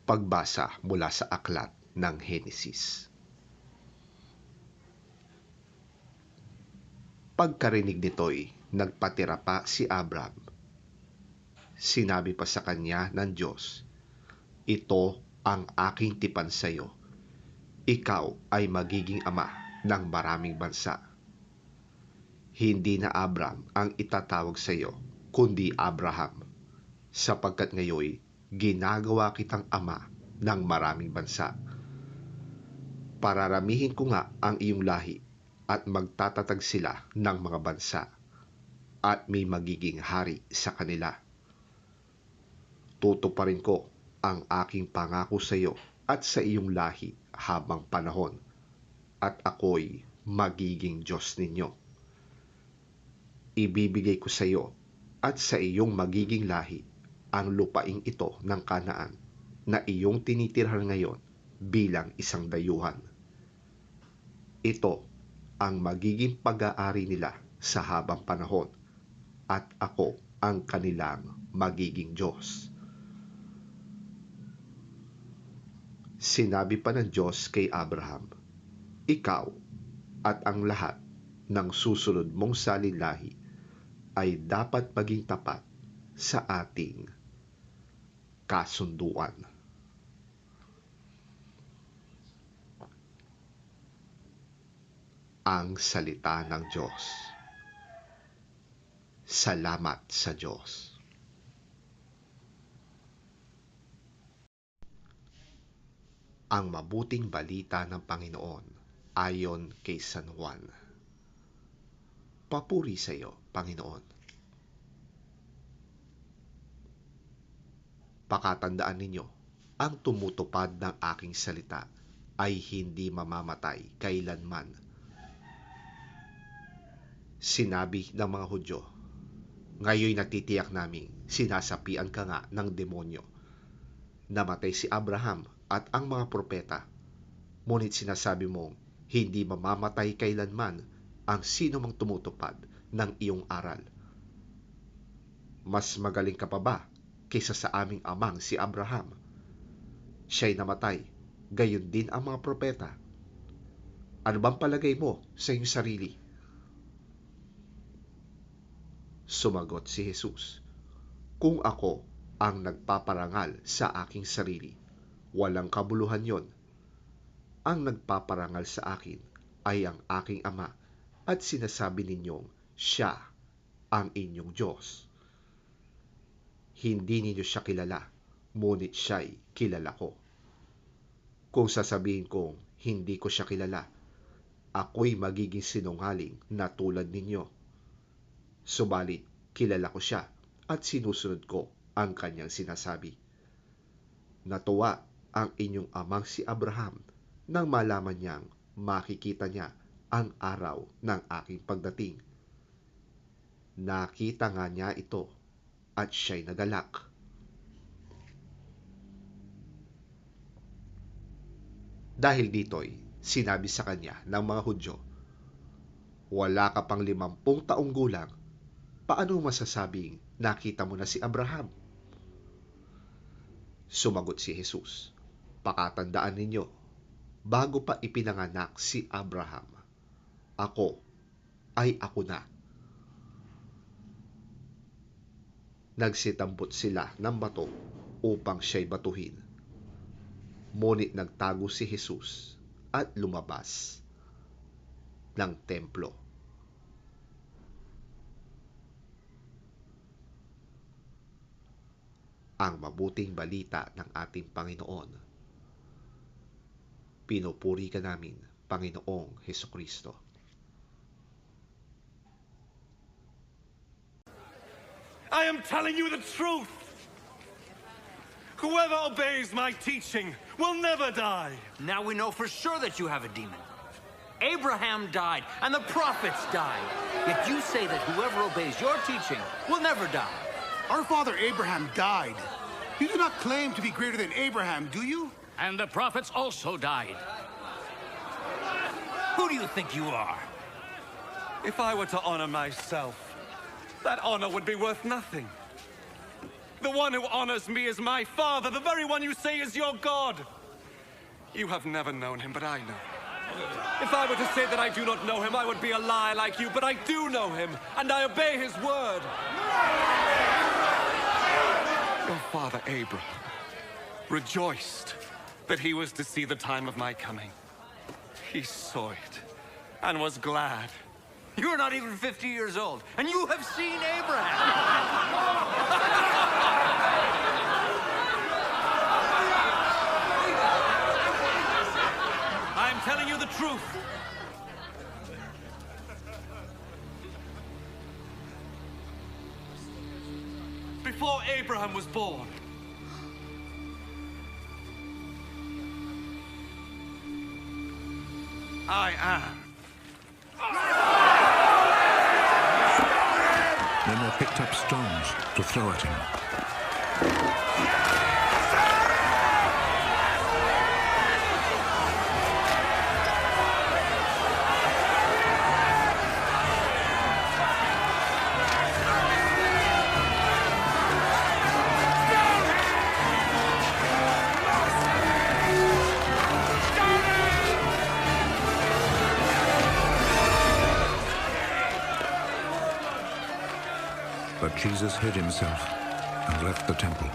Pagbasa mula sa aklat ng Henesis. Pagkarinig nito'y nagpatira pa si Abram. Sinabi pa sa kanya ng Diyos, "Ito ang aking tipan sa iyo. Ikaw ay magiging ama ng maraming bansa." Hindi na Abram ang itatawag sa iyo, kundi Abraham, sapagkat ngayoy ginagawa kitang ama ng maraming bansa. Pararamihin ko nga ang iyong lahi at magtatatag sila ng mga bansa at may magiging hari sa kanila. Tutuparin ko ang aking pangako sa iyo at sa iyong lahi habang panahon, at ako'y magiging Diyos ninyo. Ibibigay ko sa iyo at sa iyong magiging lahi ang lupaing ito ng Kanaan na iyong tinitirhan ngayon bilang isang dayuhan. Ito ang magiging pag-aari nila sa habang panahon, at ako ang kanilang magiging Diyos. Sinabi pa ng Diyos kay Abraham, "Ikaw at ang lahat ng susunod mong salinlahi ay dapat maging tapat sa ating kasunduan." Ang salita ng Diyos. Salamat sa Diyos. Ang mabuting balita ng Panginoon ayon kay San Juan. Papuri sa iyo, Panginoon. Pakatandaan ninyo, ang tumutupad ng aking salita ay hindi mamamatay kailanman. Sinabi ng mga Hudyo, "Ngayoy natitiyak naming sinasapian ka nga ng demonyo. Namatay si Abraham at ang mga propeta, ngunit sinasabi mong hindi mamamatay kailanman ang sino mang tumutupad ng iyong aral. Mas magaling ka pa ba kaysa sa aming amang si Abraham? Siya'y namatay, gayon din ang mga propeta. Ano bang palagay mo sa iyong sarili?" Sumagot si Jesus, "Kung ako ang nagpaparangal sa aking sarili, walang kabuluhan yon. Ang nagpaparangal sa akin ay ang aking Ama, at sinasabi ninyong siya ang inyong Diyos. Hindi ninyo siya kilala, ngunit siya'y kilala ko. Kung sasabihin kong hindi ko siya kilala, ako'y magiging sinungaling na tulad ninyo. Subalit kilala ko siya at sinusunod ko ang kanyang sinasabi. Natuwa ang inyong amang si Abraham nang malaman niyang makikita niya ang araw ng aking pagdating. Nakita nga niya ito at siya'y nagalak." Dahil dito'y sinabi sa kanya ng mga Hudyo, "Wala ka pang 50 taong gulang, paano masasabing nakita mo na si Abraham?" Sumagot si Jesus, "Pakatandaan ninyo, bago pa ipinanganak si Abraham, ako ay ako na." Nagsitambot sila ng bato upang siya'y batuhin. Ngunit nagtago si Jesus at lumabas ng templo. Ang mabuting balita ng ating Panginoon. Pinupuri ka namin, Panginoong Hesukristo. I am telling you the truth. Whoever obeys my teaching will never die. Now we know for sure that you have a demon. Abraham died, and the prophets died. Yet you say that whoever obeys your teaching will never die. Our father Abraham died. You do not claim to be greater than Abraham, do you? And the prophets also died. Who do you think you are? If I were to honor myself, that honor would be worth nothing. The one who honors me as my father, the very one you say is your God. You have never known him, but I know. If I were to say that I do not know him, I would be a lie like you, but I do know him, and I obey his word. Your father, Abraham, rejoiced that he was to see the time of my coming. He saw it and was glad. You're not even 50 years old, and you have seen Abraham. I'm telling you the truth. Before Abraham was born, I am. Then they picked up stones to throw at him. But Jesus hid himself and left the temple.